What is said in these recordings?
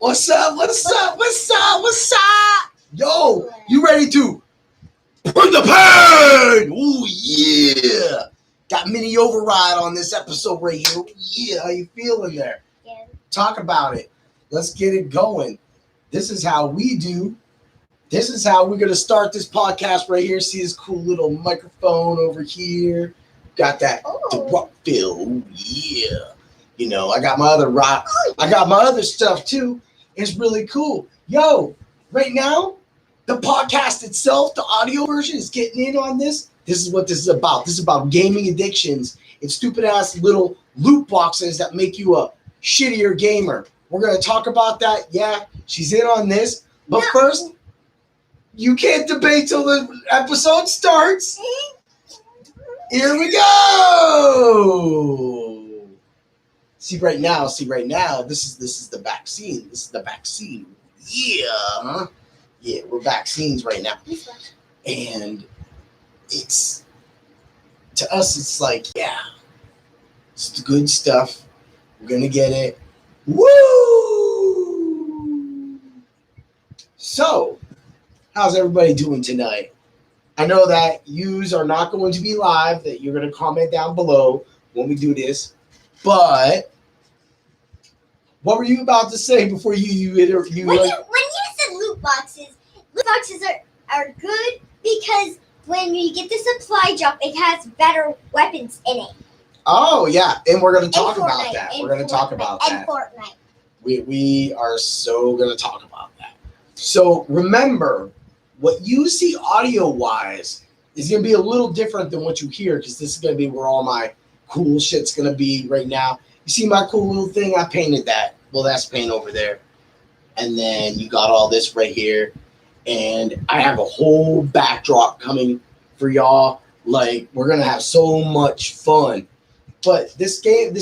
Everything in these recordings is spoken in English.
What's up? Yo, you ready to bring the pain? Ooh, yeah. Got mini override on this episode right here. Yeah, how you feeling there? Yeah. Talk about it. Let's get it going. This is how we do. This is how we're going to start this podcast right here. See this cool little microphone over here. Got that the rock feel. Ooh, yeah. You know, I got my other rock. I got my other stuff too. It's really cool. Yo, right now, the podcast itself, the audio version is getting in on this. This is what this is about. This is about gaming addictions and stupid ass little loot boxes that make you a shittier gamer. We're going to talk about that. Yeah, she's in on this. But first, you can't debate till the episode starts. Here we go. See right now, this is the vaccine. This is the vaccine. Yeah. Yeah, we're vaccines right now. And it's, to us, it's like, yeah, it's the good stuff. We're going to get it. Woo! So, how's everybody doing tonight? I know that yous are not going to be live, that you're going to comment down below when we do this. But what were you about to say before you when you said loot boxes are good because when you get the supply drop, it has better weapons in it. Oh yeah, and we're going to talk about Fortnite, that. We're going to talk about that. And Fortnite. We are so going to talk about that. So remember, what you see audio-wise is going to be a little different than what you hear because this is going to be where all my cool shit's going to be right now. You see my cool little thing? I painted that. Well, that's paint over there. And then you got all this right here. And I have a whole backdrop coming for y'all. Like, we're going to have so much fun. But this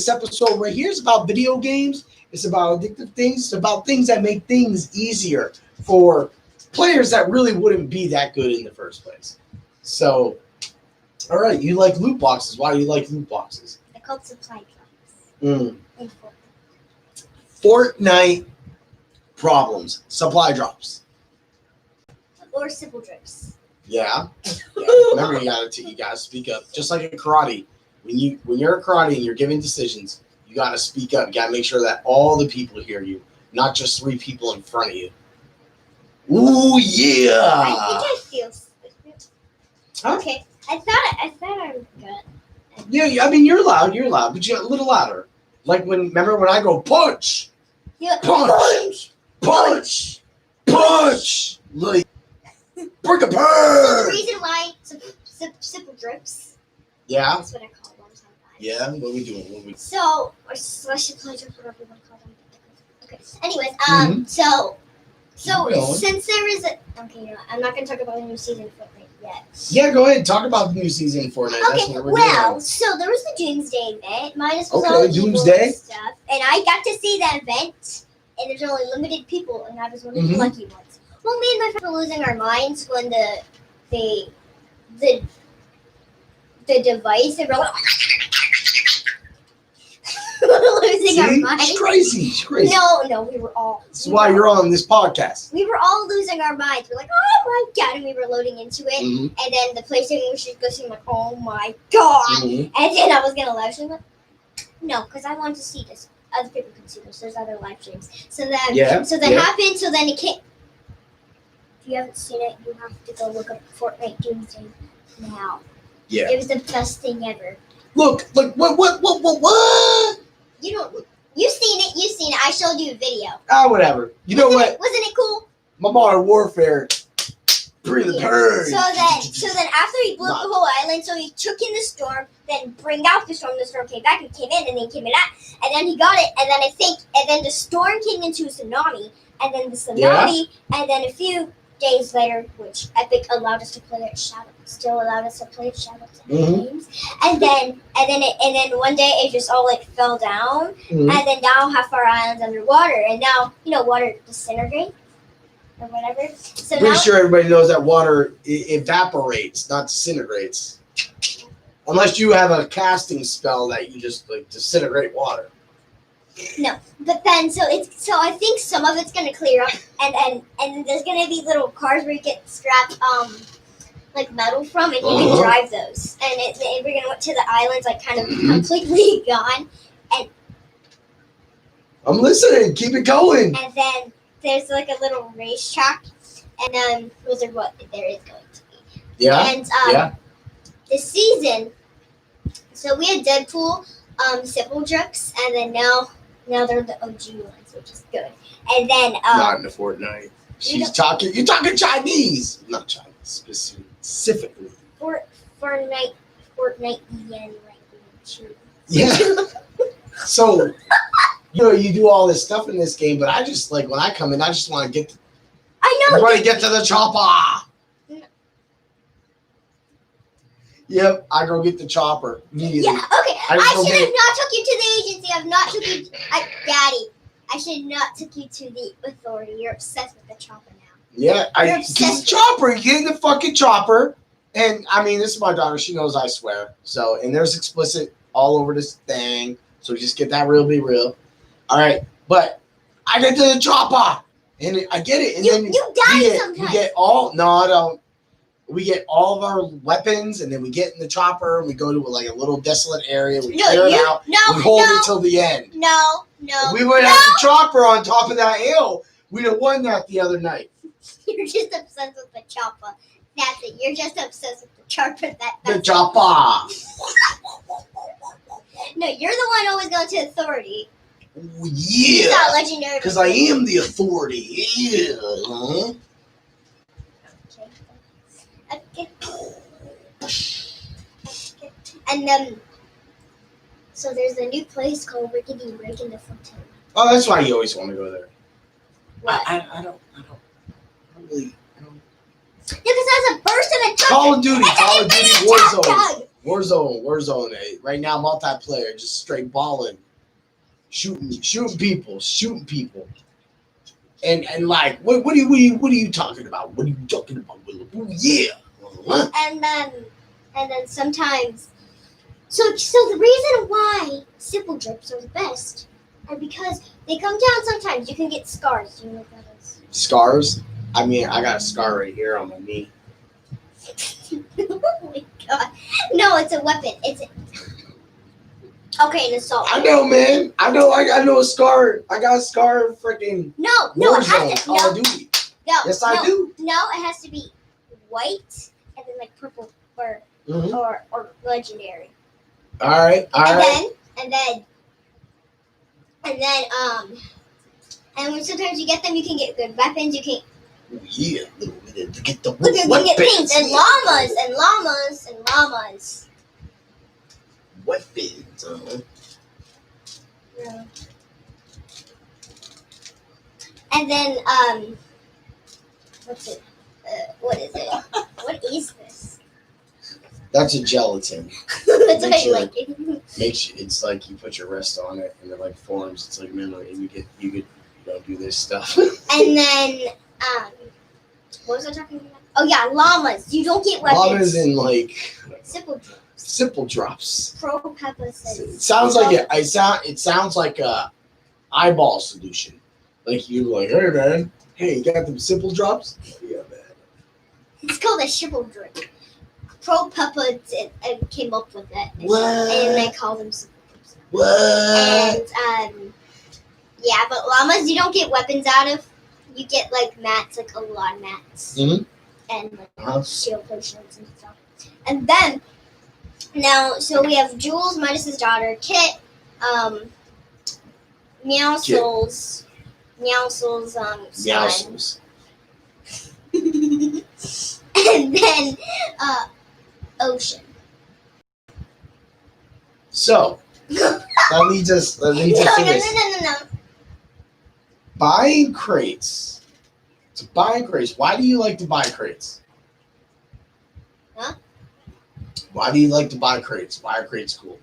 episode right here is about video games. It's about addictive things. It's about things that make things easier for players that really wouldn't be that good in the first place. So, all right, you like loot boxes. Why do you like loot boxes? They're called supply drops. In Fortnite. Fortnite problems, supply drops. Or simple drips. Yeah. Remember, you gotta speak up. Just like in karate, when you're a karate and you're giving decisions, you gotta speak up. You gotta make sure that all the people hear you, not just 3 people in front of you. Ooh yeah. I think I feel. Huh? Okay, I thought I was good. Yeah, I mean you're loud, but you're a little louder. Like remember when I go punch, Yeah. punch. Like break a So the bird. reason why simple drips. Yeah. That's what I call them sometimes. Yeah. What are we doing? So or supply drips, whatever you want to call them. Okay. Anyways, so since there is I'm not gonna talk about the new season of Fortnite yet. Yeah, go ahead. Talk about the new season of Fortnite. That's Okay, what we're well, doing. so there was the Doomsday event. Minus was Okay, all evil Doomsday. and stuff, and I got to see that event. And there's only limited people, and I was one of the lucky ones. Well, me and my friend were losing our minds when the device and we're like, losing our minds. She's crazy. No, we were all. That's why you're on this podcast. We were all losing our minds. We're like, oh my god, and we were loading into it, Mhm. and then the PlayStation was just going like, oh my god, Mhm. and then I was gonna live stream it. No, because I wanted to see this. Other people can see this. There's other live streams. So then, happened. So then it came. If you haven't seen it, you have to go look up Fortnite Doomsday now. Yeah. It was the best thing ever. Look, what? You've seen it. I showed you a video. Whatever. You know what? Wasn't it cool? My Modern Warfare. Bring the purge. So then after he blew up the whole island, so he took in the storm, then bring out the storm came back and came in, and then came in out, and then he got it, and then the storm came into a tsunami, and then the tsunami, and then a few days later, which Epic allowed us to play at Shadow, still allowed us to play at Shadow games, and then one day it just all like fell down, and then now half our island's underwater, and now water disintegrates. Or whatever. So Pretty sure everybody knows that water evaporates, not disintegrates. Unless you have a casting spell that you just like disintegrate water. No, but then so I think some of it's gonna clear up, and there's gonna be little cars where you get strapped like metal from, and you can drive those. And we're gonna went to the islands like kind of completely gone, and I'm listening. Keep it going. and then there's like a little racetrack, and those are what there is going to be. Yeah. And Yeah. this season, so we had Deadpool, Simple Drugs, and then now they're the OG ones, which is good. And then Not in the Fortnite. You're talking Chinese. Not Chinese specifically. Fortnite yen language. Yeah. So, you do all this stuff in this game, but I just like when I come in, I just want to get. Everybody get to the chopper. No. Yep, I go get the chopper. Yeah, okay. I should have not took you to the agency. I've not took you, Daddy. I should not took you to the authority. You're obsessed with the chopper now. Yeah, the chopper. You get in the fucking chopper, and I mean, this is my daughter. She knows I swear. So, and there's explicit all over this thing. So just get that real, be real. All right, but I get to the chopper, and I get it, and then you die sometimes. We get all. No, I don't. We get all of our weapons, and then we get in the chopper, and we go to like a little desolate area. We clear it out. We hold it till the end. No. If we would have the chopper on top of that hill, we'd have won that the other night. You're just obsessed with the chopper. That's it. You're just obsessed with the chopper. The chopper. No, you're the one always going to authority. Oh, yeah. Not legendary. Because I am the authority. Yeah. Huh? Okay. And then, so there's a new place called Rickety Rick in the Fountain. Oh, that's why you always want to go there. What? I don't really. Yeah, because that's a burst of a tug. Call of Duty Warzone. Tug. Warzone. Right now, multiplayer, just straight balling, shooting people. And like, what are you talking about? What are you talking about, Willow? Ooh, yeah. Uh-huh. And then sometimes, so the reason why simple drips are the best are because they come down sometimes. You can get scars. Do you know what that is? Scars? I mean, I got a scar right here on my knee. Oh my god! No, it's a weapon. Okay, an assault. I know, man. I know a scar. I got a scar. Freaking. No, Warzone, it has to. Call of Duty. No, yes, I do. No, it has to be white and then like purple or legendary. All right. And when sometimes you get them, you can get good weapons. You can. Yeah, to get the Look, you can get things and llamas. Weapons. Yeah. And then what's it? What is it? What is this? That's a gelatin. That's what I like. It's like you put your wrist on it and it like forms. It's like memory, and you don't do this stuff. And then what was I talking about? Oh yeah, llamas. You don't get weapons. Llamas in like simple drops. Pro Peppa says. It sounds like it. It sounds like a eyeball solution. Like you like, hey man, you got them simple drops? Yeah, man. It's called a simple drink. Pro Peppa came up with it. What? And they call them simple drops. What? And yeah, but llamas you don't get weapons out of. You get like mats, like a lot of mats. Mm-hmm. And like shield potions and stuff. And then so we have Jules, Midas's daughter, Kit, Meowscles, son. And then Ocean. So that leads us to this. No. Buying crates. Why do you like to buy crates? Huh? Why do you like to buy crates? Why are crates cool?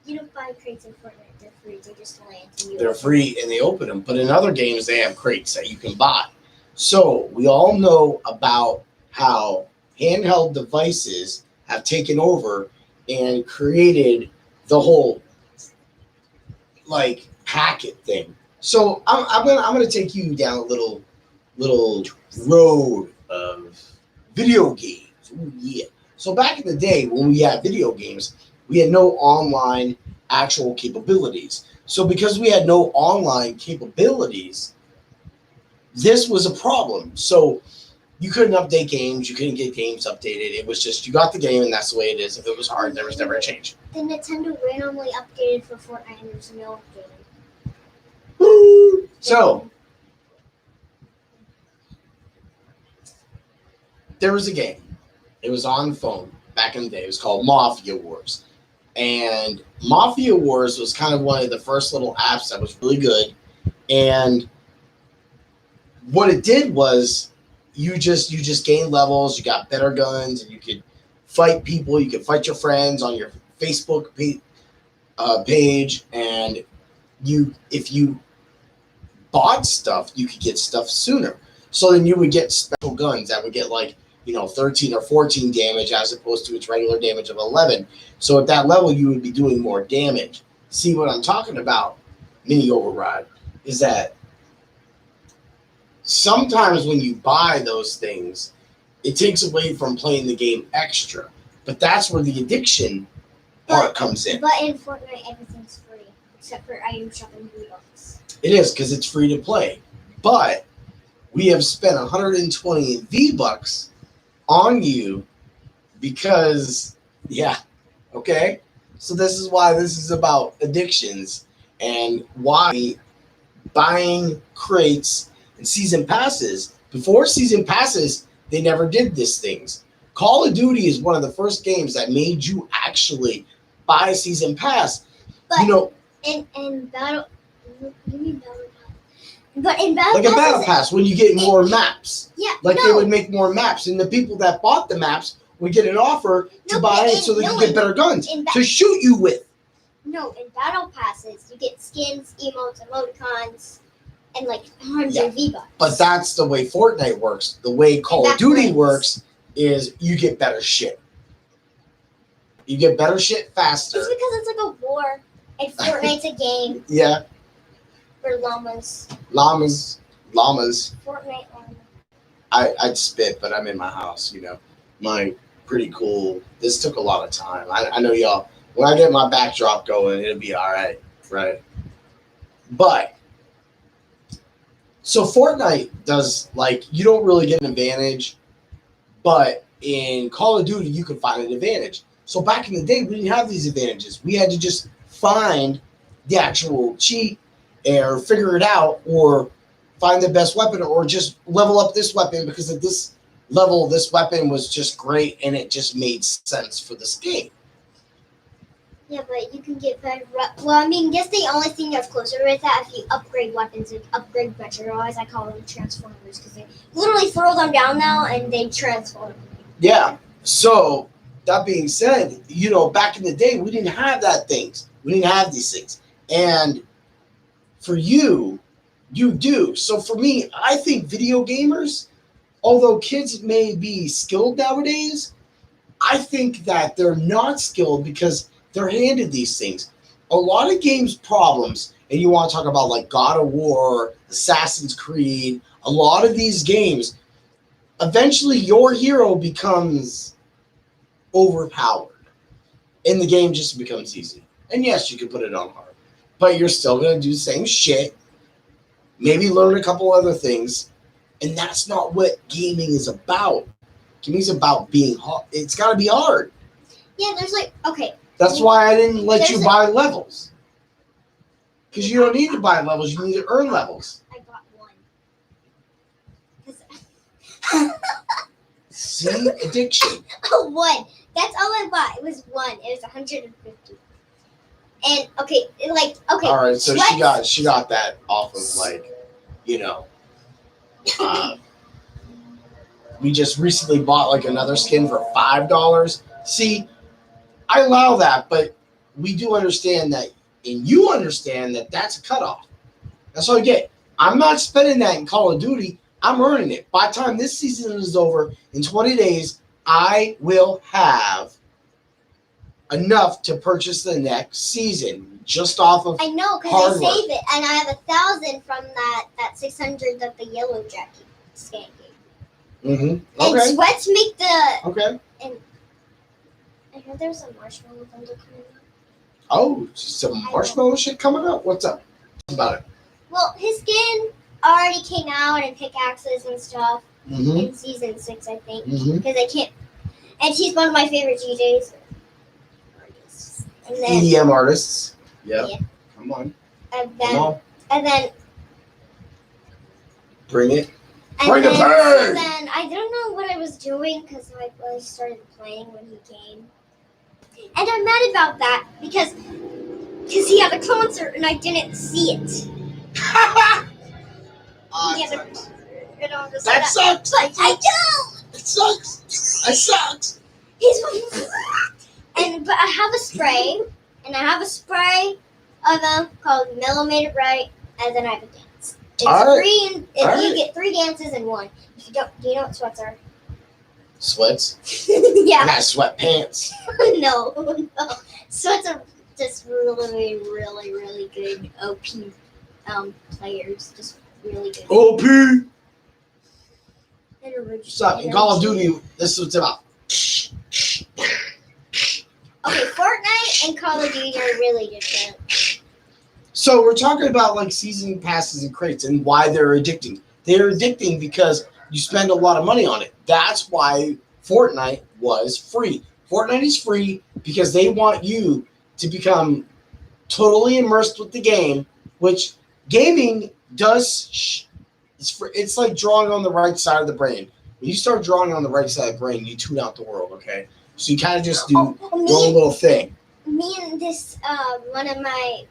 You don't buy crates in Fortnite. They're free. They just land. They're free and they open them. But in other games, they have crates that you can buy. So we all know about how handheld devices have taken over and created the whole, like, hack it thing. So I'm gonna take you down a little road of video games. Ooh, yeah. So back in the day when we had video games, we had no online actual capabilities. So because we had no online capabilities, this was a problem. So you couldn't update games, you couldn't get games updated. It was just you got the game and that's the way it is. If it was hard, there was never a change. The Nintendo randomly updated for Fortnite and there's no updating. Woo! So there was a game. It was on phone back in the day. It was called Mafia Wars. And Mafia Wars was kind of one of the first little apps that was really good. And what it did was you just gained levels, you got better guns, and you could fight people, you could fight your friends on your Facebook page, and if you bought stuff, you could get stuff sooner. So then you would get special guns that would get 13 or 14 damage as opposed to its regular damage of 11. So at that level, you would be doing more damage. See what I'm talking about, Mini Override, is that sometimes when you buy those things, it takes away from playing the game extra. But that's where the addiction part comes in. But in Fortnite, everything's free except for item shop and V-Bucks. It is because it's free to play. But we have spent 120 V-Bucks on you because, okay? So this is why this is about addictions and why buying crates and season passes. Before season passes, they never did these things. Call of Duty is one of the first games that made you actually buy a season pass. But in battle, you mean battle pass? But in battle like a battle pass when you get more maps. Yeah. They would make more maps, and the people that bought the maps would get an offer to buy it so they could get better guns to shoot you with. No, in battle passes, you get skins, emotes, emoticons, and 100 V-Bucks. But that's the way Fortnite works. The way Call of Duty works is you get better shit. You get better shit faster. It's because it's like a war, and Fortnite's a game. Yeah. For llamas. Llamas. Fortnite llama. I'd spit, but I'm in my house, My pretty cool. This took a lot of time. I know y'all. When I get my backdrop going, it'll be all right, right? But so Fortnite does you don't really get an advantage, but in Call of Duty you can find an advantage. So back in the day, we didn't have these advantages. We had to just find the actual cheat or figure it out or find the best weapon or just level up this weapon because at this level, this weapon was just great and it just made sense for this game. Yeah, but you can get better. Well, I mean, guess the only thing that's closer with that if you upgrade weapons and upgrade better. Otherwise, I call them transformers because they literally throw them down now and they transform. Yeah. So that being said, back in the day, we didn't have we didn't have these things, and for you do. So for me, I think video gamers, although kids may be skilled nowadays, I think that they're not skilled because they're handed these things. A lot of games problems, and you want to talk about God of War, Assassin's Creed, a lot of these games, eventually your hero becomes overpowered and the game just becomes easy. And yes, you can put it on hard, but you're still going to do the same shit, maybe learn a couple other things, and that's not what gaming is about. Gaming is about being hard. It's got to be hard. Yeah, there's okay. That's why I didn't let you buy levels. Because you don't need to buy levels, you need to earn levels. I got one. See? Addiction. One. That's all I bought. It was one. It was 150. And okay. All right, so she got that off of we just recently bought another skin for $5. See, I allow that, but we do understand that, and you understand that that's a cutoff. That's all you get. I'm not spending that in Call of Duty. I'm earning it. By the time this season is over, in 20 days, I will have enough to purchase the next season. just off of. I know, because hard I work. save it, and I have 1,000 from that 600 that the yellow jacket scan gave. Mm-hmm. And Okay. sweats make the. Okay. I heard there's a marshmallow thunder coming up. Oh, some marshmallow shit coming up. What's up? About it. Well, his skin already came out and pickaxes and stuff Mm-hmm. in season 6, I think. Mm-hmm. Because I can't. And he's one of my favorite DJs. Artists. And then. EDM artists. Yeah. Yeah. Come on. And Come then. on. And then. Bring it. And Bring then, it back! and then I don't know what I was doing because I started playing when he came. And I'm mad about that because he had a concert and I didn't see it. He had a concert, and I'm just That like, sucks. But I don't. It sucks. It sucks. But I have a spray, and I have a spray of them called Millimeter Bright, and then I have a dance. It's All right. free, and All you right. get 3 dances in one. If you don't, do you know what sweats are? Sweats. Yeah. Not sweatpants. No. Sweats are just really, really, really good OP players. Just really good. OP. And original What's up? In Call of energy. Duty, this is what's about. Okay, Fortnite and Call of Duty are really different. So we're talking about like season passes and crates and why they're addicting. They're addicting because you spend a lot of money on it. That's why Fortnite was free. Fortnite is free because they want you to become totally immersed with the game, which gaming does. It's like drawing on the right side of the brain. When you start drawing on the right side of the brain, you tune out the world, okay? So you kind of just do your own little thing. Me and this one of my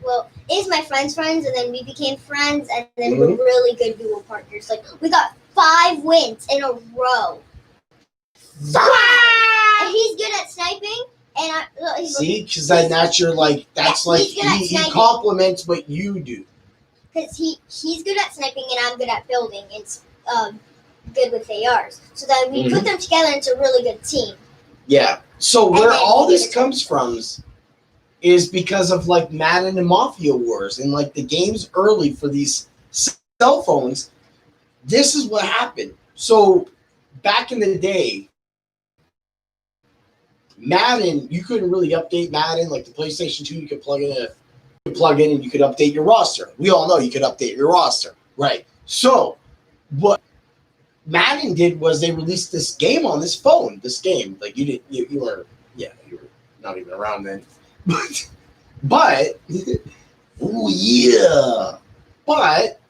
is my friend's friends, and then we became friends, and then we're really good duo partners. Like we got 5 wins in a row. 5! And he's good at sniping, and See, because that's your like he compliments what you do. Because he's good at sniping, and I'm good at building. It's good with ARs. So then we put them together into a really good team. Yeah. So where all this comes from is because of like Madden and Mafia Wars and like the games early for these cell phones. This is what happened. So back in the day, Madden, you couldn't really update Madden. Like the PlayStation 2, you could plug in and you could update your roster. We all know you could update your roster, right? So what Madden did was they released this game on this phone. This game, like you were not even around then, but oh yeah, but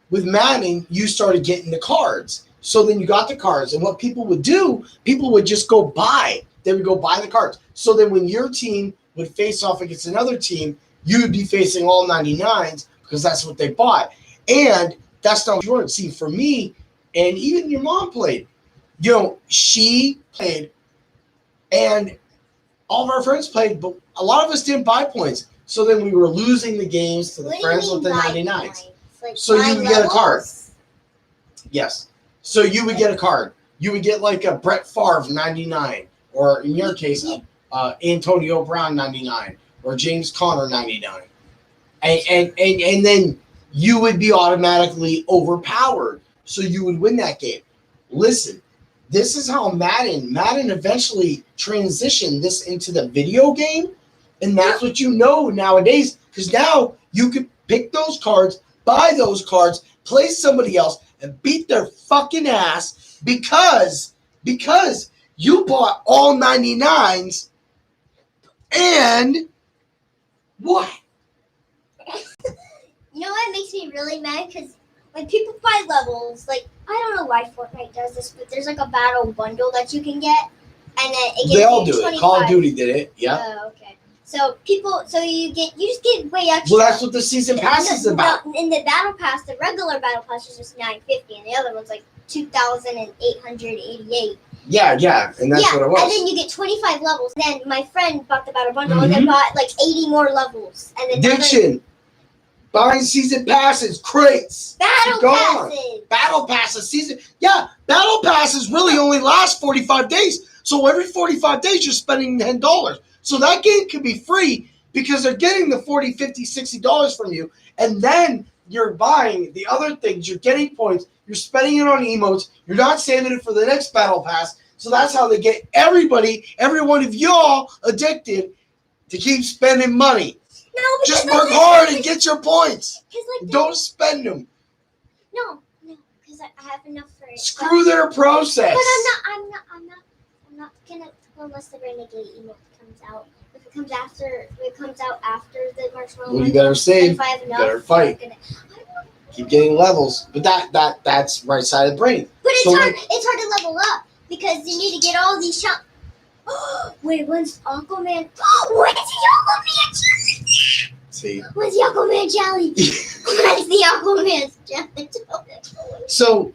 with Madden, you started getting the cards. So then you got the cards, and what people would do, people would just go buy. They would go buy the cards. So then when your team would face off against another team, you would be facing all 99s because that's what they bought. And that's not what you wanted. See, for me, and even your mom played, she played, and all of our friends played, but a lot of us didn't buy points. So then we were losing the games to the friends with the 99s. Like so you would get a card. Yes. So you would get a card. You would get like a Brett Favre 99, or in your case, Antonio Brown 99, or James Conner 99. And then you would be automatically overpowered. So you would win that game. Listen, this is how Madden eventually transitioned this into the video game. And that's what you know nowadays. Because now you could pick those cards, buy those cards, play somebody else, and beat their fucking ass because you bought all 99s and what? You know what makes me really mad? Because when people buy levels, like, I don't know why Fortnite does this, but there's like a battle bundle that you can get, and then it gives They all you do 25. it. Call of Duty did it. Yeah. Oh, okay. So you just get way extra. Well, that's what the season pass is about. In the battle pass, the regular battle pass is just $9.50, and the other one's like $2,888. Yeah, and that's what it was. And then you get 25 levels. Then my friend bought the battle bundle, and then bought like 80 more levels. And then Addiction. Buying season passes, crates. Battle passes, season. Yeah, battle passes really only last 45 days. So every 45 days, you're spending $10. So that game could be free because they're getting the $40, $50, $60 from you, and then you're buying the other things. You're getting points. You're spending it on emotes. You're not saving it for the next battle pass. So that's how they get everybody, every one of y'all addicted to keep spending money. No, just work hard and get your points. Like don't spend them. No, because I have enough for it. Screw their process. But I'm not gonna unless the renegade emote comes out. If it comes out after the marshmallow. Well, you better save. If I have enough, you better fight. Keep getting levels, but that's right side of the brain. But it's hard. It's hard to level up because you need to get all these shots. Wait, when's Aquaman? When's the Aquaman challenge? See. When's the Aquaman challenge? When's the Aquaman challenge? So,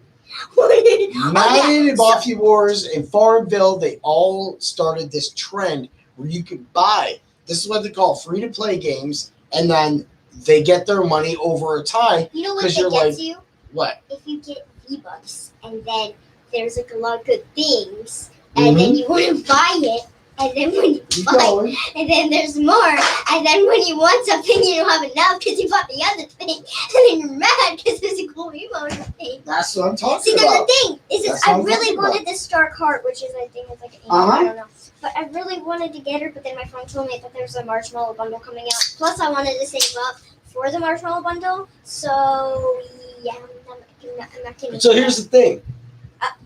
Madden and Mafia Wars and Farmville, they all started this trend where you could buy. This is what they call free-to-play games, and then they get their money over time. You know what that gets you? What? If you get V-Bucks, and then there's like a lot of good things, and then you want to buy it, and then when you buy it, and then there's more, and then when you want something, you don't have enough because you bought the other thing, and then you're mad because there's a cool emote thing. That's what I'm talking about. See, the thing is, I really wanted this Stark Heart, which is, I think, it's like an emote, I don't know. But I really wanted to get her, but then my friend told me that there's a marshmallow bundle coming out. Plus, I wanted to save up for the marshmallow bundle. So, yeah, I'm not kidding. So here's the thing.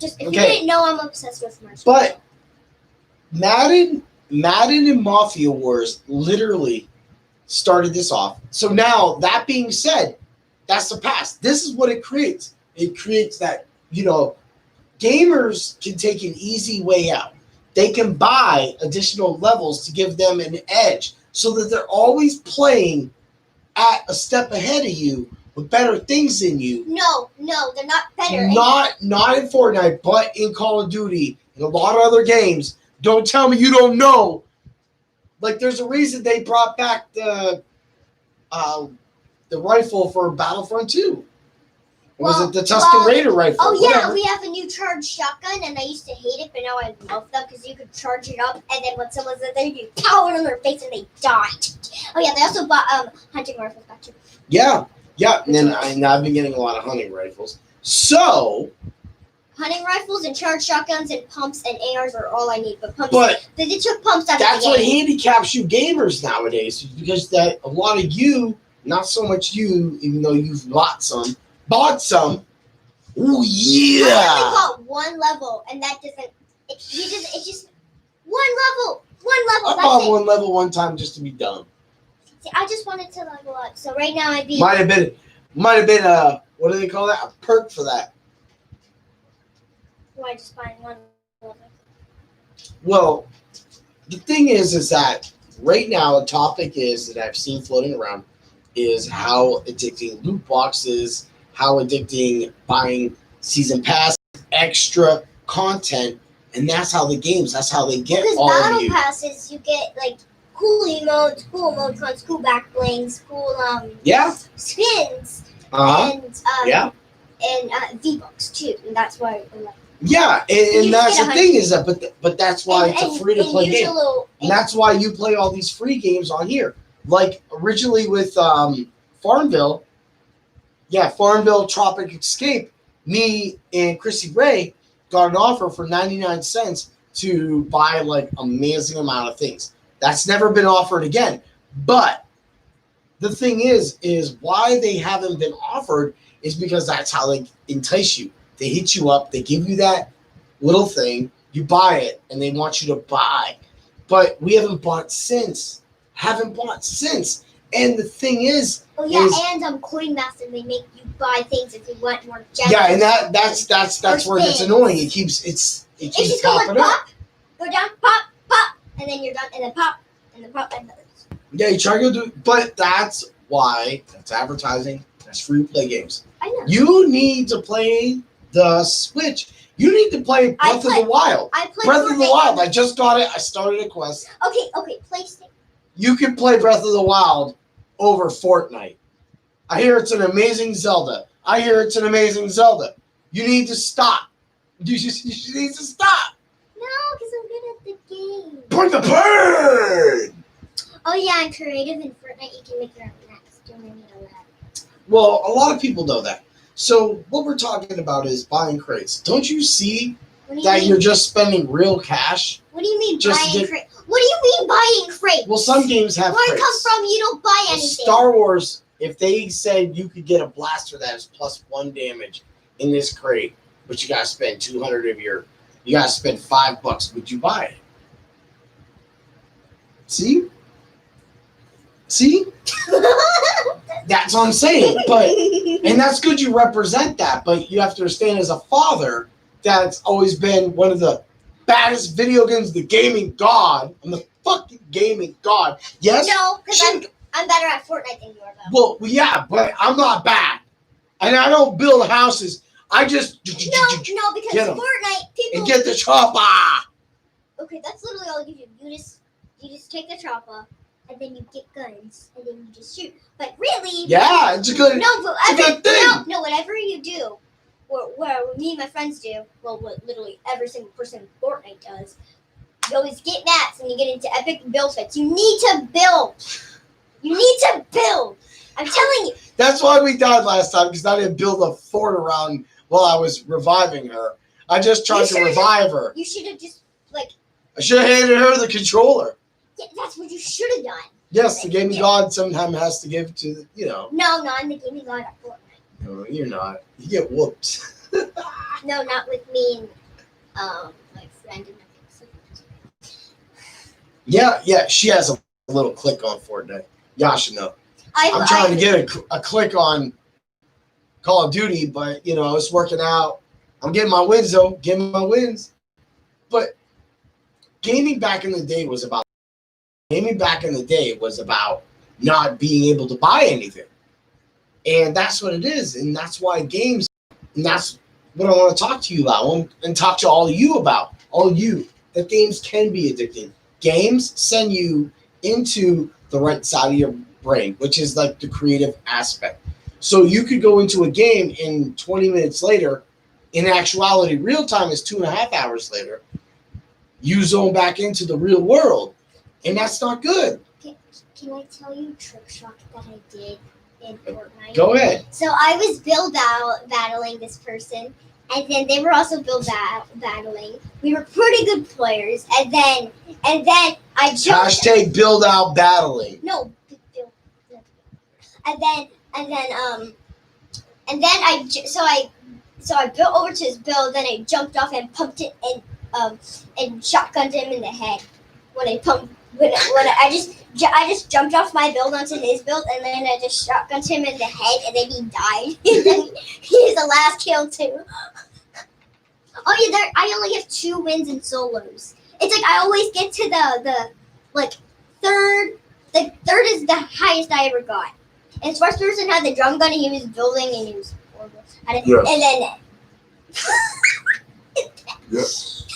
If you didn't know, I'm obsessed with marshmallow. But Madden and Mafia Wars literally started this off. So now, that being said, that's the past. This is what it creates. It creates that, gamers can take an easy way out. They can buy additional levels to give them an edge so that they're always playing at a step ahead of you with better things than you. No, they're not better. Not in Fortnite, but in Call of Duty and a lot of other games. Don't tell me you don't know. Like, there's a reason they brought back the rifle for Battlefront 2. Was it the Tusken Raider rifle? Oh, yeah, whatever. We have a new charged shotgun, and I used to hate it, but now I love them because you could charge it up, and then when someone's in there, you power it on their face, and they die. Oh, yeah, they also bought hunting rifles back too. Yeah, and then I've been getting a lot of hunting rifles. So, hunting rifles and charged shotguns and pumps and ARs are all I need, but they took pumps out of the game. That's what handicaps you gamers nowadays, because that a lot of you, not so much you, even though you've bought some. Oh yeah! I only bought one level, and that doesn't. It's just one level. I bought one level one time just to be dumb. See, I just wanted to level up. So right now I'd be. Might have been what do they call that? A perk for that. Why just buying one level? Well, the thing is that right now a topic is that I've seen floating around is how addicting loot boxes. How addicting buying season pass, extra content, and that's how they get all of you. Battle passes, you get like cool emotes, cool emoticons, cool back blings, cool skins, and V-Bucks too, and that's why. And that's the thing is that, but that's why it's a free to play game, and that's why you play all these free games on here. Like originally with Farmville. Yeah, Farmville Tropic Escape, me and Chrissy Ray got an offer for 99 cents to buy like amazing amount of things. That's never been offered again. But the thing is why they haven't been offered is because that's how they entice you. They hit you up, they give you that little thing, you buy it, and they want you to buy. But we haven't bought since. And the thing is, and Coin Master, they make you buy things if you want more gems. Yeah, and that's where it gets annoying. It keeps just popping go like up. Pop, go down, pop, and then you're done, and then pop, and then pop, and then. Yeah, you try to go do, but that's why that's advertising. That's free to play games. I know. You need to play the Switch. You need to play Breath of the Wild. Breath of the Wild. I just got it. I started a quest. Okay, PlayStation. You can play Breath of the Wild over Fortnite. I hear it's an amazing Zelda. You need to stop. You need to stop. No, because I'm good at the game. Bring the bird. Oh yeah, and creative in Fortnite, you can make your own maps. Don't you know that? Well, a lot of people know that. So what we're talking about is buying crates. Don't you see that you're just spending real cash? What do you mean just buying crates? What do you mean buying crates? Well, some games have Where crates. it comes from, you don't buy anything. Star Wars, if they said you could get a blaster that is +1 damage in this crate, but you gotta spend 200 of you gotta spend $5, would you buy it? See? That's what I'm saying. And that's good you represent that, but you have to understand as a father, that's always been one of the baddest video games, the gaming god. I'm the fucking gaming god. Yes? No, because I'm better at Fortnite than you are, Well, though. yeah, but I'm not bad. And I don't build houses. I just No, because Fortnite, people... And get the chopper! Okay, that's literally all you do. You just take the chopper, and then you get guns, and then you just shoot. But really... Yeah, it's a good, it's a good thing. No, whatever you do, what me and my friends do, well, what literally every single person in Fortnite does, you always get maps, and you get into epic build fights. You need to build! You need to build! I'm telling you! That's why we died last time, because I didn't build a fort around while I was reviving her. I just tried to revive her. You should have just, I should have handed her the controller. Yeah, that's what you should have done. Yes, the gaming god sometimes has to give to, No, I'm the gaming god at Fortnite. No, you're not. You get whooped. No, not with me and, my friend and everything. Yeah, she has a little click on Fortnite. Y'all should know. I'm trying to get a click on Call of Duty, but, it's working out. I'm getting my wins, though. Getting my wins. But gaming back in the day was about not being able to buy anything. And that's what it is. And that's why games, and that's what I want to talk to you about and talk to all of you about. All of you, that games can be addicting. Games send you into the right side of your brain, which is like the creative aspect. So you could go into a game and 20 minutes later, in actuality, real time is 2.5 hours later, you zone back into the real world. And that's not good. Can I tell you a trick shot that I did in Fortnite? Go ahead. So I was build battling this person, and then they were also build battling. We were pretty good players, and then I jumped. # build out battling. No, build. And then I built over to his build. Then I jumped off and pumped it and shotgunned him in the head. I just jumped off my build onto his build, and then I just shotgunned him in the head, and then he died. And then he's the last kill too. Oh yeah, I only have 2 wins in solos. It's like I always get to the third. The third is the highest I ever got. And first person had the drum gun, and he was building, and he was horrible. Yes.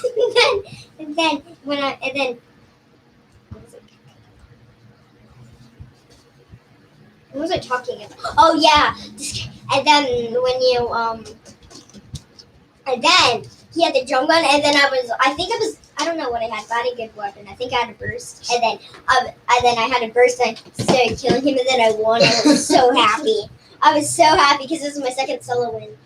And then what was I talking about? Oh yeah, and then when you and then he had the drum gun, and then I don't know what I had, but I had a good weapon. I think I had a burst, and then I had a burst, and I started killing him, and then I won. I was so happy. I was so happy because this was my second solo win.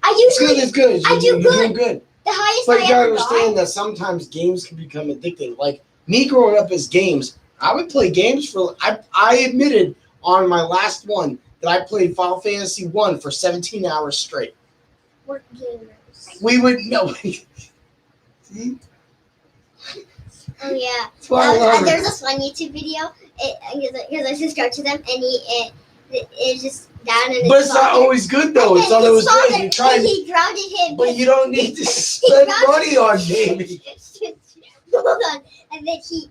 It's good. I do You're good. doing good. The highest But I you gotta ever understand got. that sometimes games can become addicting. Like me growing up as games, I would play games for. I admitted on my last one that I played Final Fantasy 1 for 17 hours straight. We're gamers. We would no. See? Oh yeah. Well, There's this one YouTube video. Because I subscribed to them, and it's just down in his But it's not father. always good though. It's not always good. You try, He grounded him. but you don't need to spend money on gaming. Hold on. And then he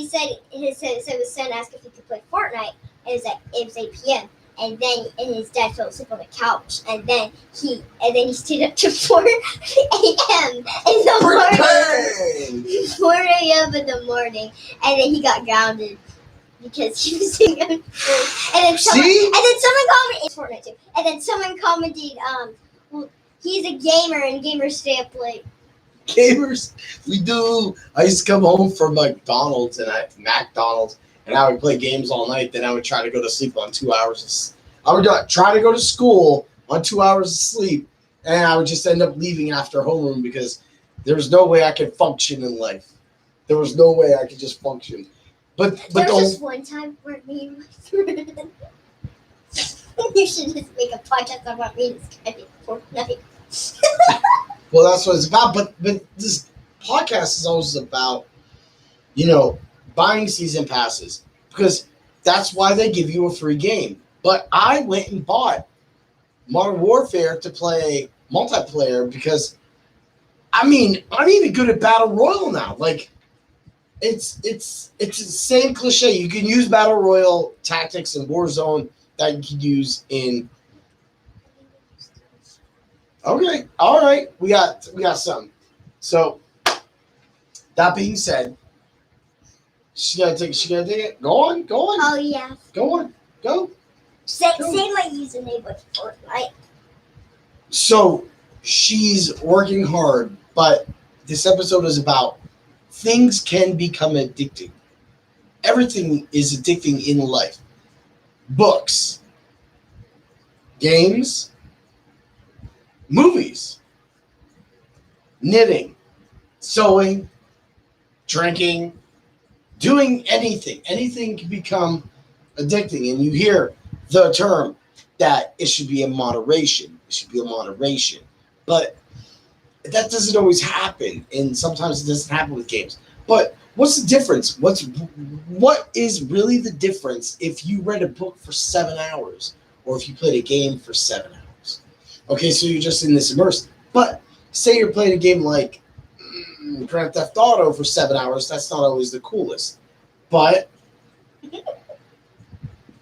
said his son asked if he could play Fortnite. It was 8 p.m. And his dad fell asleep on the couch. And then he stayed up to 4 a.m. in the morning. 4 a.m. in the morning. And then he got grounded because he was sitting on and then someone commented it's Fortnite too. And then someone commented, well, he's a gamer and gamers stay up late. Gamers, we do. I used to come home from McDonald's and I would play games all night. Then I would try to go to sleep on 2 hours. I would try to go to school on 2 hours of sleep, and I would just end up leaving after homeroom because there was no way I could function in life. There was no way I could just function. But there was just one time where me and my friend. You should just make a podcast about me describing Fortnite. Well, that's what it's about. But this podcast is always about, buying season passes because that's why they give you a free game. But I went and bought Modern Warfare to play multiplayer because, I'm even good at Battle Royale now. Like, it's the same cliche. You can use Battle Royale tactics in Warzone that you can use in. Okay, all right, we got some. So that being said, she gotta take it. Go on. Oh yeah. Go on. Go. Say my username with Fortnite. So she's working hard, but this episode is about things can become addicting. Everything is addicting in life. Books, games, movies, knitting, sewing, drinking, doing anything. Anything can become addicting. And you hear the term that it should be in moderation. It should be in moderation. But that doesn't always happen. And sometimes it doesn't happen with games. But what's the difference? What is really the difference if you read a book for 7 hours or if you played a game for 7 hours? Okay, so you're just in this immersed. But say you're playing a game like Grand Theft Auto for 7 hours, that's not always the coolest. But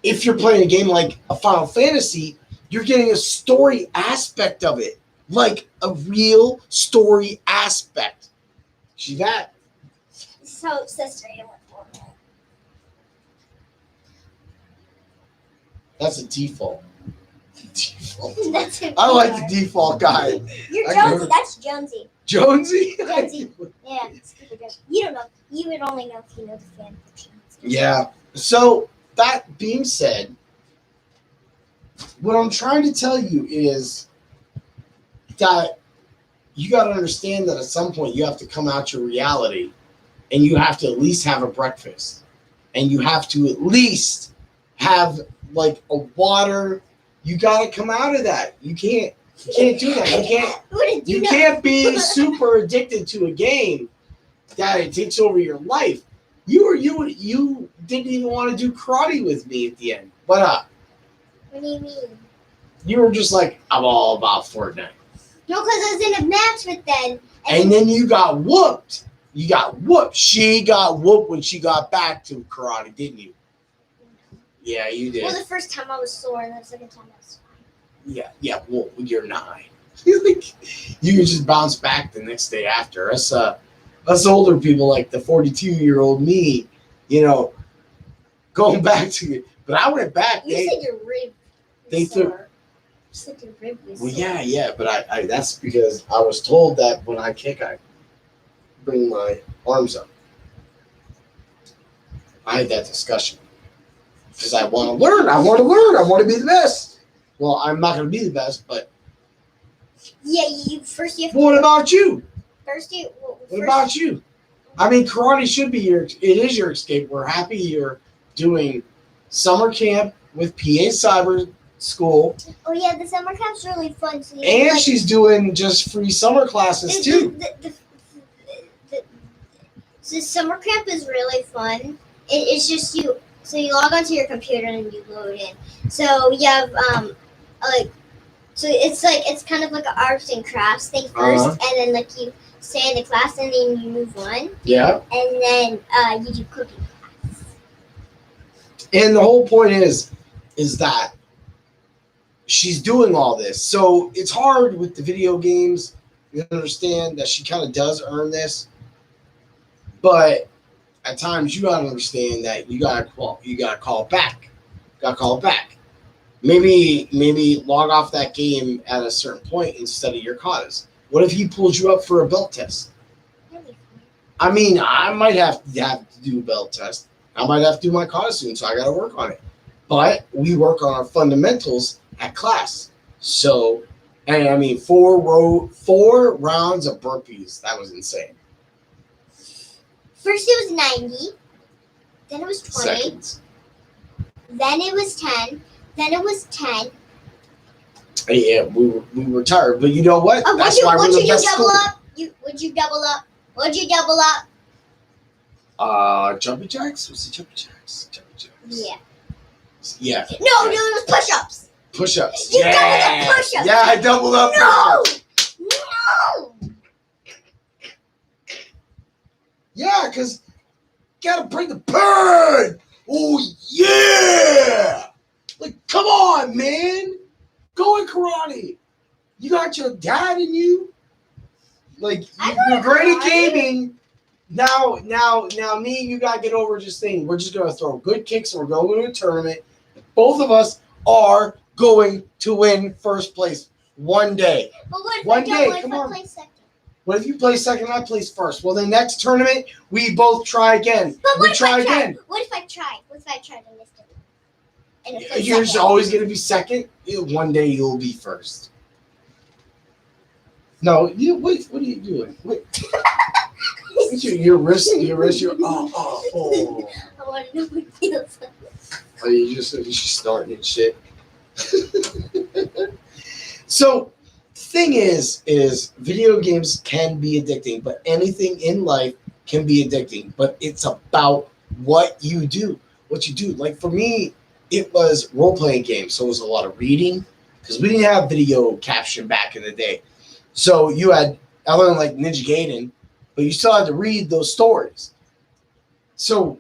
if you're playing a game like a Final Fantasy, you're getting a story aspect of it. Like a real story aspect. See that? So, sister, you want Fortnite. That's a default. That's who I you like are. the default guy. You're Jonesy. That's Jonesy. Jonesy? Jonesy. Yeah, stupid Jonesy. You don't know. You would only know if you know the fan fiction. Yeah. So, that being said, what I'm trying to tell you is that you got to understand that at some point you have to come out your reality and you have to at least have a breakfast and you have to at least have like a water. You got to come out of that. You can't do that. You can't be super addicted to a game that it takes over your life. You didn't even want to do karate with me at the end. But what do you mean? You were just like, I'm all about Fortnite. No, because I was in a match with them. And then you got whooped. You got whooped. She got whooped when she got back to karate, didn't you? Yeah, you did. Well, the first time I was sore, and the second time I was fine. Yeah. Well, you're 9. You can just bounce back the next day after. Us older people, like the 42-year-old me, going back to it. But I went back. You said your rib. They threw. Said your rib was Well, sore. yeah, but I that's because I was told that when I kick, I bring my arms up. I had that discussion because I want to learn. I want to be the best. Well, I'm not going to be the best, but Yeah, you first. You have what about you? First, you. Well, What about you? I mean, karate should be it is your escape. We're happy you're doing summer camp with PA Cyber School. Oh yeah, the summer camp's really fun. So And she's doing just free summer classes too. The summer camp is really fun. It's just you. So you log onto your computer and you load in. So you have so it's kind of like an arts and crafts thing first, and then you stay in the class and then you move on. Yeah. And then you do cooking class. And the whole point is that she's doing all this. So it's hard with the video games. You understand that she kind of does earn this. But at times you gotta understand that you gotta call it back. Maybe log off that game at a certain point and study your katas. What if he pulls you up for a belt test? I mean, I might have to do a belt test. I might have to do my costume, so I got to work on it. But we work on our fundamentals at class. So, and I mean, 4 rounds of burpees. That was insane. First it was 90, then it was 20, Seconds. then it was 10, then it was 10. Yeah, we were tired, but you know what? That's why we're the best school. Would you double up? Would you double up? Jumping jacks? Was it jumping jacks? Jumping jacks. Yeah. Yeah. No, dude, it was push-ups. Push-ups. You doubled up push-ups. Yeah, I doubled up No! push-ups. No! Yeah, because gotta bring the burn. Oh, yeah. Like, come on, man. Go in karate. You got your dad in you. Like, you're great at gaming. Now, me and you gotta get over this thing. We're just gonna throw good kicks and we're going to a tournament. Both of us are going to win first place one day. But what if One I don't? day, What if come I on. play second? What if you place second? I place first. Well, the next tournament we both try again. But We try again. What if I tried? What if I tried and missed it? And it You're just always gonna be second. One day you'll be first. No, you wait. What are you doing? Wait. Your wrist. Oh. I want to know what it feels like. Oh, you just starting and shit. So, thing is video games can be addicting, but anything in life can be addicting. But it's about what you do. Like for me, it was role playing games, so it was a lot of reading because we didn't have video caption back in the day. So you had other than like Ninja Gaiden, but you still had to read those stories. So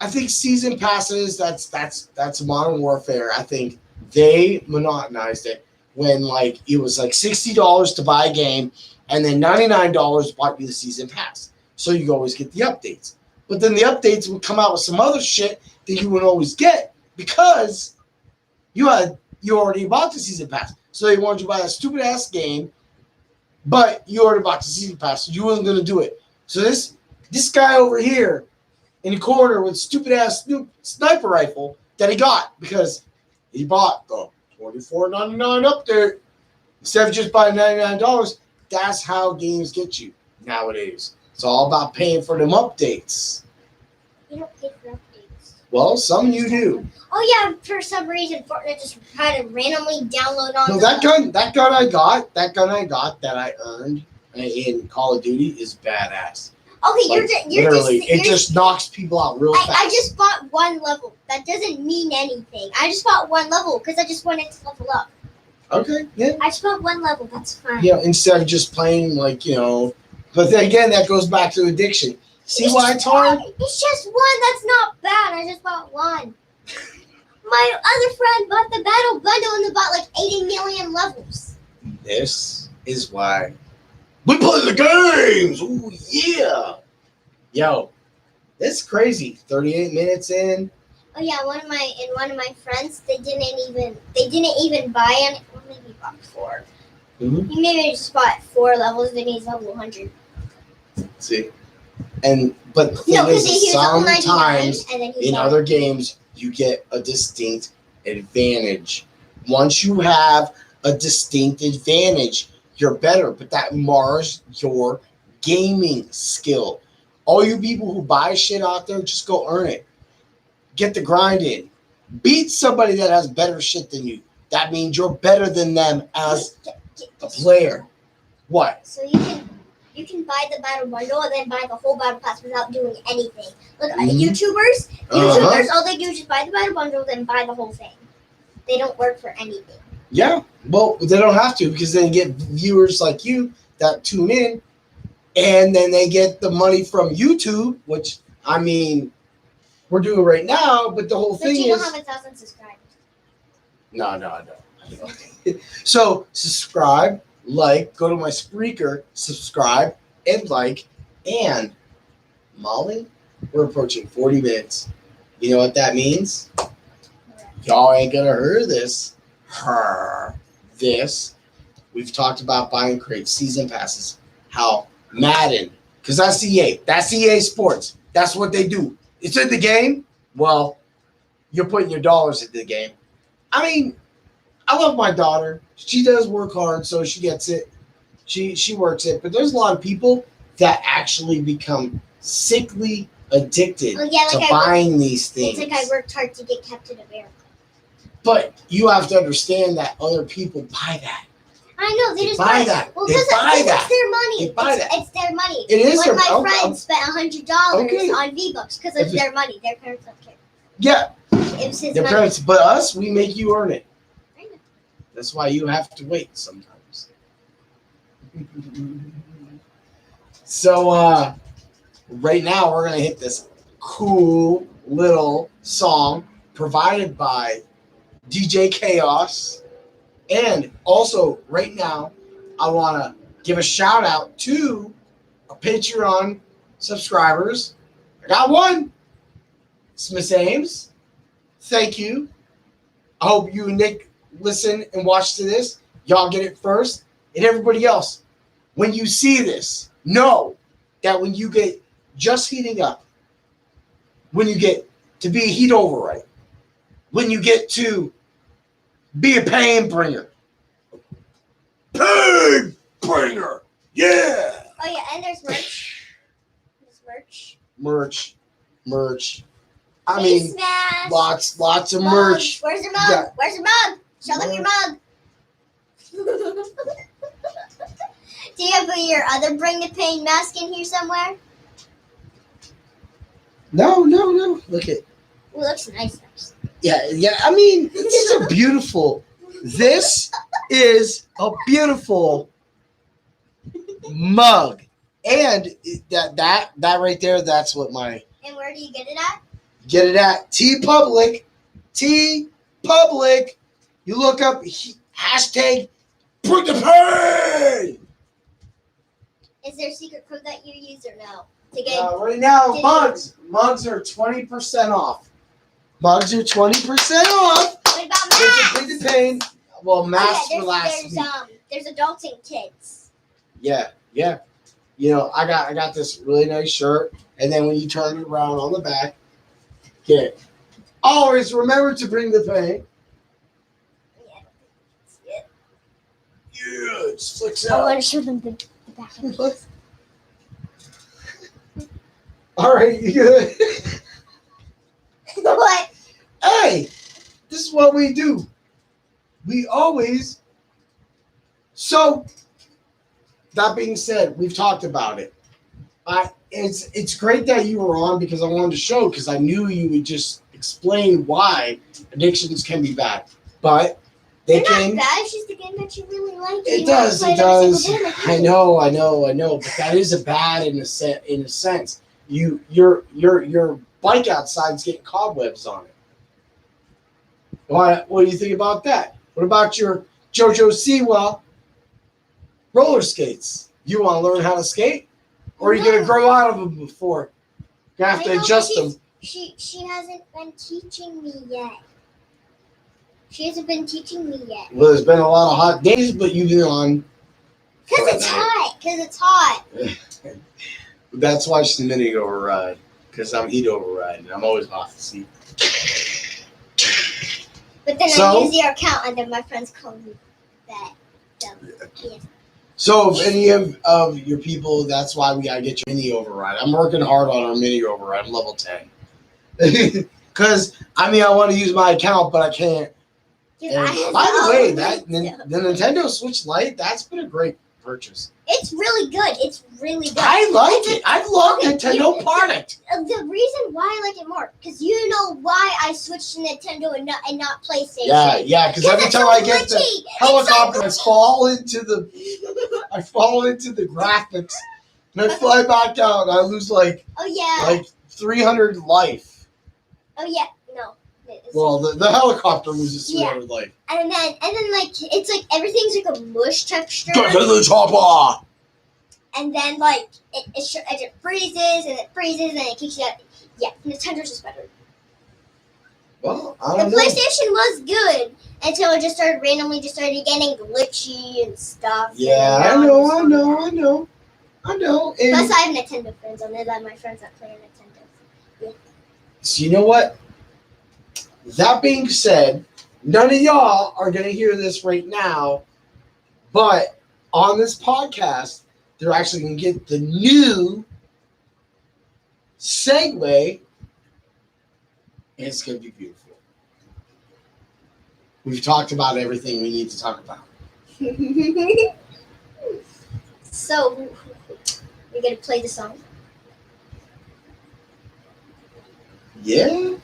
I think season passes, that's Modern Warfare. I think they monotonized it when like it was like $60 to buy a game and then $99 bought you the season pass. So you always get the updates. But then the updates would come out with some other shit that you would always get because you already bought the season pass. So they wanted you to buy a stupid ass game, but you already bought the season pass, so you wasn't gonna do it. So this guy over here in the corner with stupid ass sniper rifle that he got because he bought the $24.99 update instead of just buying $99. That's how games get you nowadays. It's all about paying for them updates. You don't pay for updates. Well, some you do. Oh yeah, for some reason Fortnite just had to randomly download on. No, that gun I got that I earned in Call of Duty is badass. Okay, Like, it just knocks people out real fast. I just bought one level. That doesn't mean anything. I just bought one level because I just wanted to level up. Okay, yeah. I just bought one level. That's fine. Yeah, instead of just playing but then again, that goes back to addiction. See why it's hard? It's just one. That's not bad. I just bought one. My other friend bought the battle bundle and they bought like 80 million levels. This is why we play the games. Ooh, yeah. Yo, this is crazy. 38 minutes in. Oh yeah, one of my friends, they didn't even buy any. Well, maybe he bought 4. Mm-hmm. He maybe just bought 4 levels. Then he's level 100. See, but the thing is, sometimes in other games you get a distinct advantage. Once you have a distinct advantage, you're better, but that mars your gaming skill. All you people who buy shit out there, just go earn it. Get the grind in. Beat somebody that has better shit than you. That means you're better than them as a player. What? So you can buy the battle bundle and then buy the whole battle pass without doing anything. Look, YouTubers, all they do is just buy the battle bundle, then buy the whole thing. They don't work for anything. Yeah, well, they don't have to because then get viewers like you that tune in, and then they get the money from YouTube, which, I mean, we're doing right now, but the whole thing is... But you don't have 1,000 subscribers. No, I don't. So, subscribe, like, go to my Spreaker, subscribe, and like, and Molly, we're approaching 40 minutes. You know what that means? Y'all ain't gonna hear this. We've talked about buying crates, season passes, how Madden Because that's EA. That's EA Sports. That's what they do. It's in the game. Well, you're putting your dollars into the game. I mean, I love my daughter. She does work hard, so she gets it. She works it. But there's a lot of people that actually become sickly addicted to buying these things. It's like I worked hard to get Captain America. But you have to understand that other people buy that. I know, they just buy that. Well, because it's their money. They buy that. It's their money. It is One of my friends spent $100 Okay. on V-Bucks because it's their money. Their parents don't care. Yeah. It was his Their money. parents, but us, we make you earn it. I know. That's why you have to wait sometimes. So right now we're gonna hit this cool little song provided by DJ Chaos. And also right now I wanna give a shout out to our Patreon subscribers. I got one. It's Miss Ames. Thank you. I hope you and Nick listen and watch to this. Y'all get it first. And everybody else, when you see this, know that when you get just heating up, when you get to be a heat override, when you get to be a pain bringer. Pain bringer! Yeah! Oh yeah, and there's merch. Merch. I Face mean, mask. lots of Mugs. merch. Where's your mug? Yeah. Where's your mug? Show them your mug. Do you have your other Bring the Pain mask in here somewhere? No. Look at. It looks nice. Yeah. I mean, this is a beautiful. This is a beautiful mug, and that right there. That's what my. And where do you get it at? Get it at TeePublic. TeePublic. You look up hashtag Bring the Pain. Is there a secret code that you use or no? To get Right now, mugs are 20% off. Mugs are 20% off. What about masks? Bring the Pain. Well, masks for last week. There's adults and kids. Yeah. You know, I got this really nice shirt, and then when you turn it around on the back, get it. Always remember to bring the pain. Yeah. Yeah, it just flicks I out. want to show them the back of the All right, you good? What? Hey, this is what we do. We always. So, that being said, we've talked about it. It's great that you were on because I wanted to show because I knew you would just explain why addictions can be bad, but they can. Not bad. It's just a game that you really like. It does. I know. But that is a bad in a sense. Your bike outside's getting cobwebs on it. What do you think about that? What about your JoJo Siwa roller skates? You want to learn how to skate, or are you gonna grow out of them before? You have to adjust them. She hasn't been teaching me yet. Well, there's been a lot of hot days, but you've been on. Because it's hot. That's why she's mini override. Because I'm heat override, and I'm always hot to see. But then I use your account, and then my friends call me that. Yeah. So if any of your people, that's why we gotta get your mini override. I'm working hard on our mini override. I'm level 10. Because I want to use my account, but I can't. And by the way, the Nintendo Switch Lite, that's been a great purchase. It's really good. I like it. I love Nintendo product. The reason why I like it more, because you know why I switched to Nintendo and not PlayStation. Yeah. Because every time I get the helicopter, I fall into the graphics, and I fly back down. And I lose like 300 life. Oh yeah, no. Well, the helicopter loses 300 life. And then like it's like everything's like a mush texture. Go to the chopper. And then like it freezes and it kicks you out. Yeah, Nintendo's just better. Well, I don't know. The PlayStation was good until it just started randomly getting glitchy and stuff. Yeah, I know. I know. Plus, I have Nintendo friends on there that my friends that play Nintendo. Yeah. So you know what? That being said, none of y'all are going to hear this right now, but on this podcast, they're actually going to get the new segue, and it's going to be beautiful. We've talked about everything we need to talk about. So, we're going to play the song. Yeah,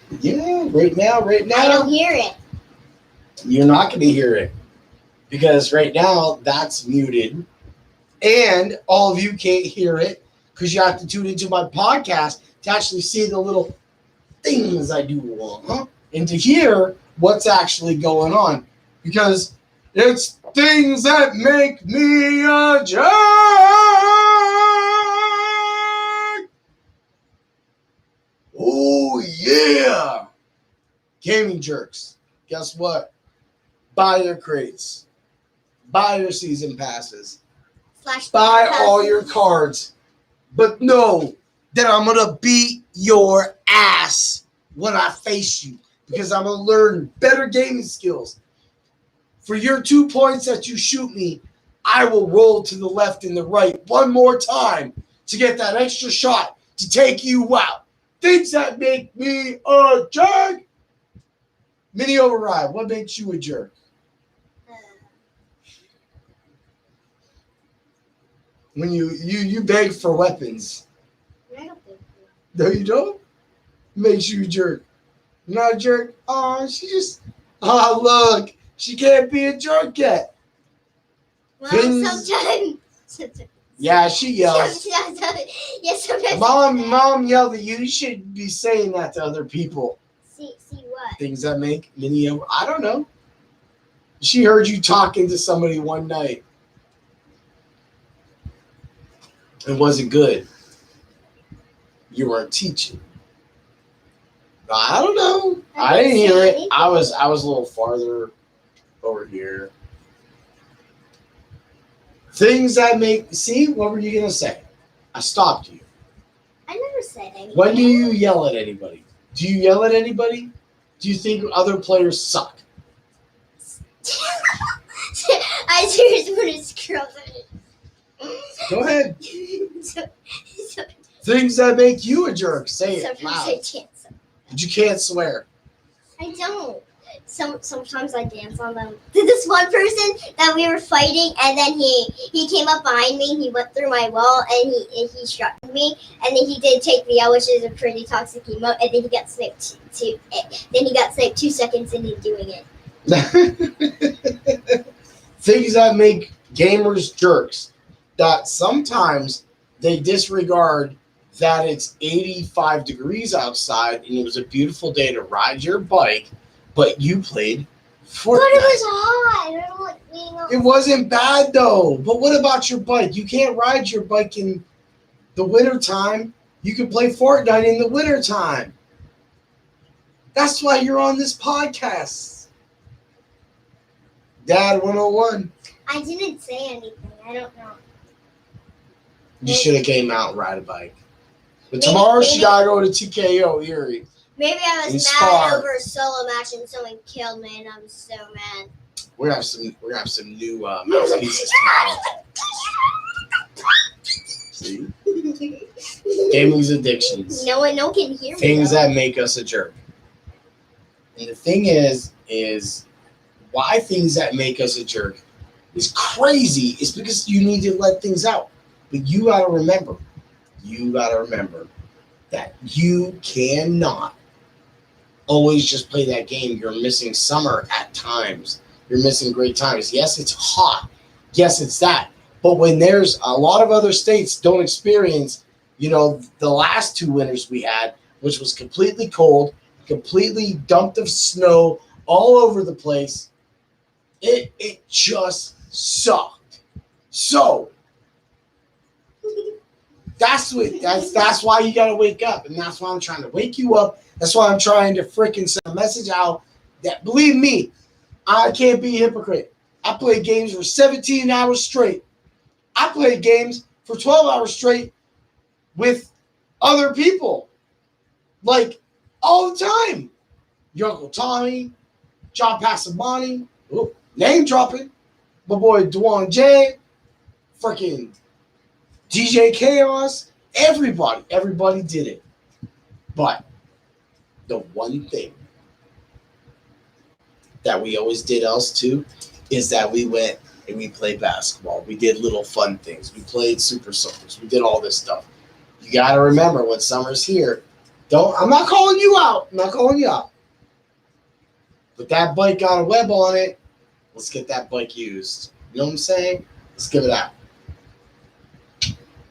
right now. I don't hear it. You're not going to hear it because right now that's muted, and all of you can't hear it because you have to tune into my podcast to actually see the little things I do and to hear what's actually going on, because it's things that make me a jerk. Oh yeah, gaming jerks. Guess what? Buy your crates, buy your season passes, buy all your cards, but know that I'm gonna beat your ass when I face you, because I'm gonna learn better gaming skills. For your 2 points that you shoot me, I will roll to the left and the right one more time to get that extra shot to take you out. Things that make me a jerk. Mini override. What makes you a jerk? When you beg for weapons. I don't think so. No, you don't? Makes you a jerk. You're not a jerk? Oh, look. She can't be a jerk yet. Well, sometimes. Yeah, she yells. Yes, sometimes. Mom yelled at you. You shouldn't be saying that to other people. See what? Things that make Minnie. I don't know. She heard you talking to somebody one night. It wasn't good. You weren't teaching. I don't know. I didn't hear it. Anything. I was a little farther over here. Things that make. See, what were you gonna say? I stopped you. I never said anything. When do you yell at anybody? Do you yell at anybody? Do you think other players suck? I seriously want to scroll it. Go ahead. so, Things that make you a jerk. Say it sometimes loud. I can't. But you can't swear. I don't. Sometimes I dance on them. This one person that we were fighting, and then he came up behind me. He went through my wall, and he struck me. And then he did take the L, which is a pretty toxic emote. And then he got sniped. Then he got sniped 2 seconds into doing it. Things that make gamers jerks. That sometimes they disregard that it's 85 degrees outside and it was a beautiful day to ride your bike, but you played Fortnite. But it was hot. I don't like being on. It wasn't bad though. But what about your bike? You can't ride your bike in the wintertime. You can play Fortnite in the wintertime. That's why you're on this podcast. Dad 101. I didn't say anything. I don't know. You should have came out and ride a bike. But tomorrow she gotta go to TKO Erie. Maybe I was Inspired. mad over a solo match and someone killed me, and I'm so mad. We're gonna have some new mouthpieces tomorrow. See? Gaming's addictions. No one can hear me. Things that make us a jerk. And the thing is why things that make us a jerk is crazy. It's because you need to let things out. But you gotta remember that you cannot always just play that game. You're missing summer at times. You're missing great times. Yes, it's hot. Yes, it's that. But when there's a lot of other states don't experience, the last 2 winters we had, which was completely cold, completely dumped of snow all over the place, it just sucked. So that's why you gotta wake up, and that's why I'm trying to wake you up. That's why I'm trying to freaking send a message out that, believe me, I can't be a hypocrite. I played games for 17 hours straight. I played games for for 12 hours straight with other people. Like, all the time. Your Uncle Tommy, John Passamani, name dropping, my boy Dwan J, freaking DJ Chaos, everybody did it. But the one thing that we always did else too is that we went and we played basketball. We did little fun things. We played Super Soakers. We did all this stuff. You got to remember when summer's here, I'm not calling you out. But that bike got a web on it. Let's get that bike used. You know what I'm saying? Let's give it out.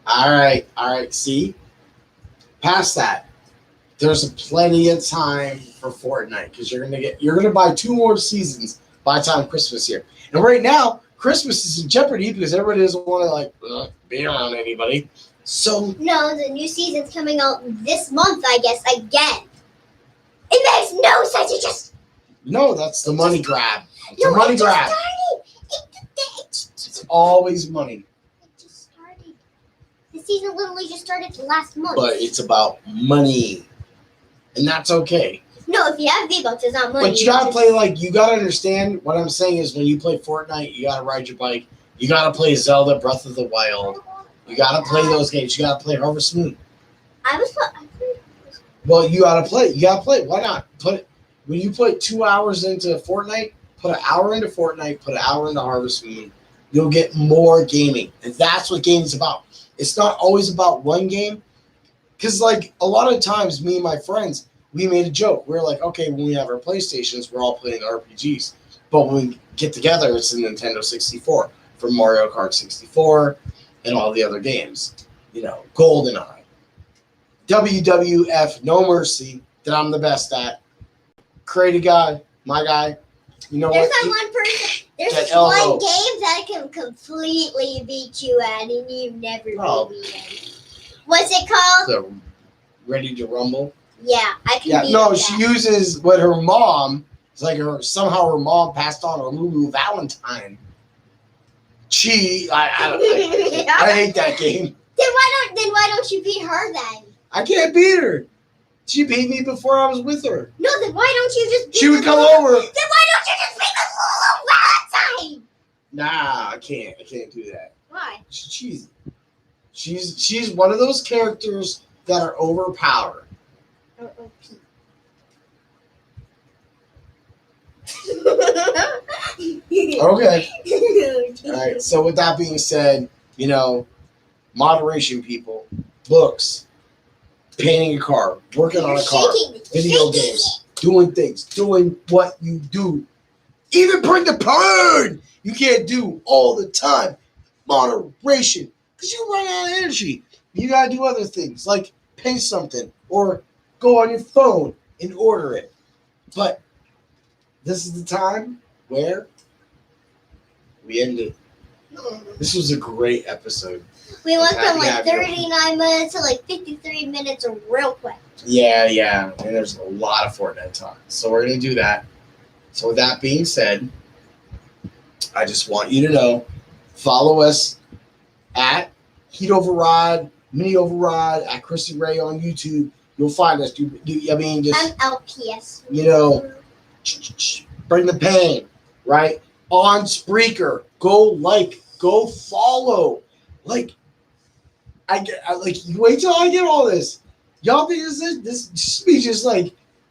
All right. See? Past that, there's plenty of time for Fortnite because you're gonna buy 2 more seasons by the time Christmas here. And right now, Christmas is in jeopardy because everybody doesn't want to be around anybody. So no, the new season's coming out this month, I guess, again. It makes no sense. It just no, that's the money grab. It's a money grab. It's always money. It just started. The season literally just started last month. But it's about money, and that's okay. No, if you have V-Bucks, it's not money. But you gotta play you gotta understand what I'm saying is when you play Fortnite, you gotta ride your bike. You gotta play Zelda Breath of the Wild. You gotta play those games. You gotta play Harvest Moon. Well, you gotta play. Why not? When you put 2 hours into Fortnite, put an hour into Fortnite, put an hour into Harvest Moon, you'll get more gaming. And that's what gaming's about. It's not always about one game. Because, a lot of times, me and my friends, we made a joke. We're like, okay, when we have our PlayStations, we're all playing RPGs. But when we get together, it's a Nintendo 64 for Mario Kart 64 and all the other games. GoldenEye. WWF, No Mercy, that I'm the best at. Creative guy, my guy. You know there's what? There's that one person. There's this one game that can completely beat you at, and you never beat me. What's it called? The Ready to Rumble. Yeah, I can beat no, that. she uses what her mom. It's somehow her mom passed on her Lulu Valentine. I hate that game. Then why don't you beat her then? I can't beat her. She beat me before I was with her. No, then why don't you just beat She would come over. Then why don't you just beat the Lulu Valentine? Nah, I can't do that. Why? She's cheesy. She's one of those characters that are overpowered. Okay. All right. So with that being said, moderation, people, books, painting a car, working on a car, video games, doing things, doing what you do. Even bring the pain you can't do all the time. Moderation. Because you run out of energy. You got to do other things like paint something or go on your phone and order it. But this is the time where we end it. This was a great episode. We went from 39 minutes to 53 minutes real quick. Yeah. And there's a lot of Fortnite talk. So we're going to do that. So with that being said, I just want you to know, follow us at Heat Override, Mini Override, at Chrissy Ray on YouTube. You'll find us. I'm LPS. Bring the pain, right? On Spreaker. Go follow. You wait till I get all this. Y'all think this just me just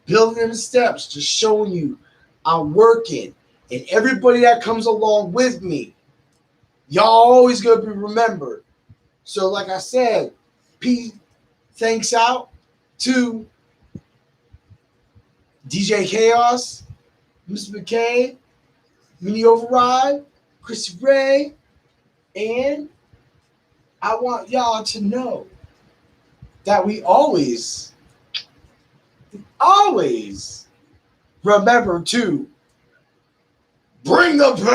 building in the steps, just showing you I'm working. And everybody that comes along with me, y'all always gonna be remembered. So like I said, thanks out to DJ Chaos, Mr. McKay, Mini Override, Chrissy Ray, and I want y'all to know that we always remember to bring the pain.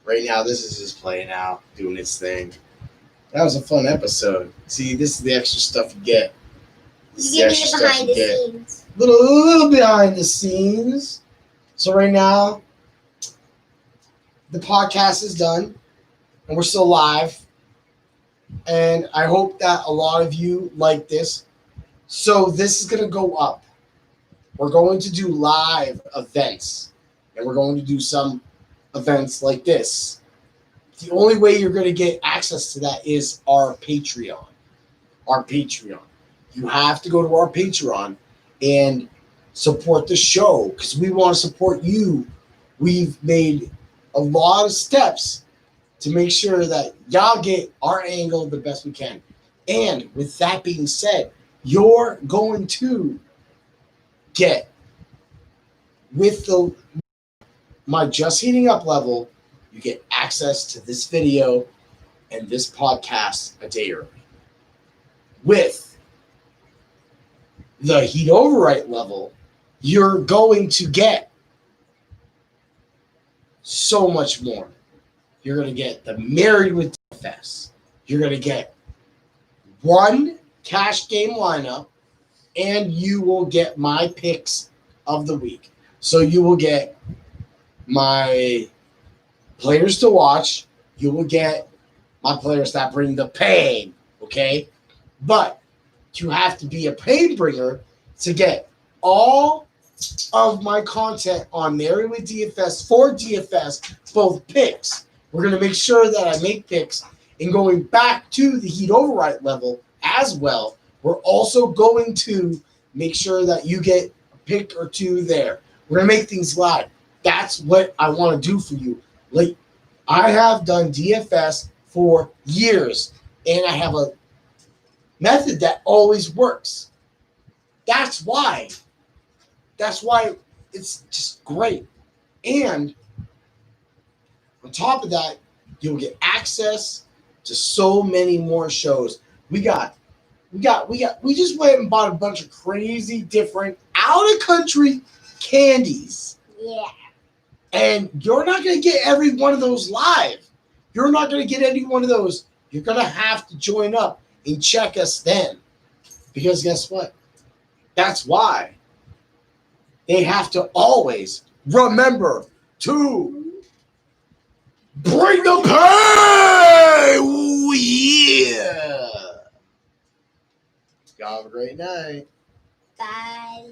Right now, this is just playing out, doing its thing. That was a fun episode. See, this is the extra stuff you get. You give me the behind the scenes. little behind the scenes. So right now, the podcast is done, and we're still live. And I hope that a lot of you like this. So this is going to go up. We're going to do live events, and we're going to do some events like this. The only way you're going to get access to that is our Patreon. Our Patreon. You have to go to our Patreon and support the show because we want to support you. We've made a lot of steps to make sure that y'all get our angle the best we can. And with that being said, you're going to get with my just heating up level, you get access to this video and this podcast a day early. With the heat overwrite level, you're going to get so much more. You're going to get the Married with DFS. You're going to get one cash game lineup, and you will get my picks of the week. So you will get my players to watch. You will get my players that bring the pain, okay? But you have to be a pain bringer to get all of my content on Married with DFS for DFS, both picks. We're going to make sure that I make picks. And going back to the heat overwrite level as well, we're also going to make sure that you get a pick or two there. We're going to make things live. That's what I want to do for you. Like, I have done DFS for years, and I have a method that always works. That's why it's just great. And on top of that, you'll get access to so many more shows. We just went and bought a bunch of crazy different out of country candies. Yeah. And you're not going to get every one of those live. You're not going to get any one of those. You're going to have to join up and check us then. Because guess what? That's why they have to always remember to bring the pay. Ooh, yeah. Y'all have a great night. Bye.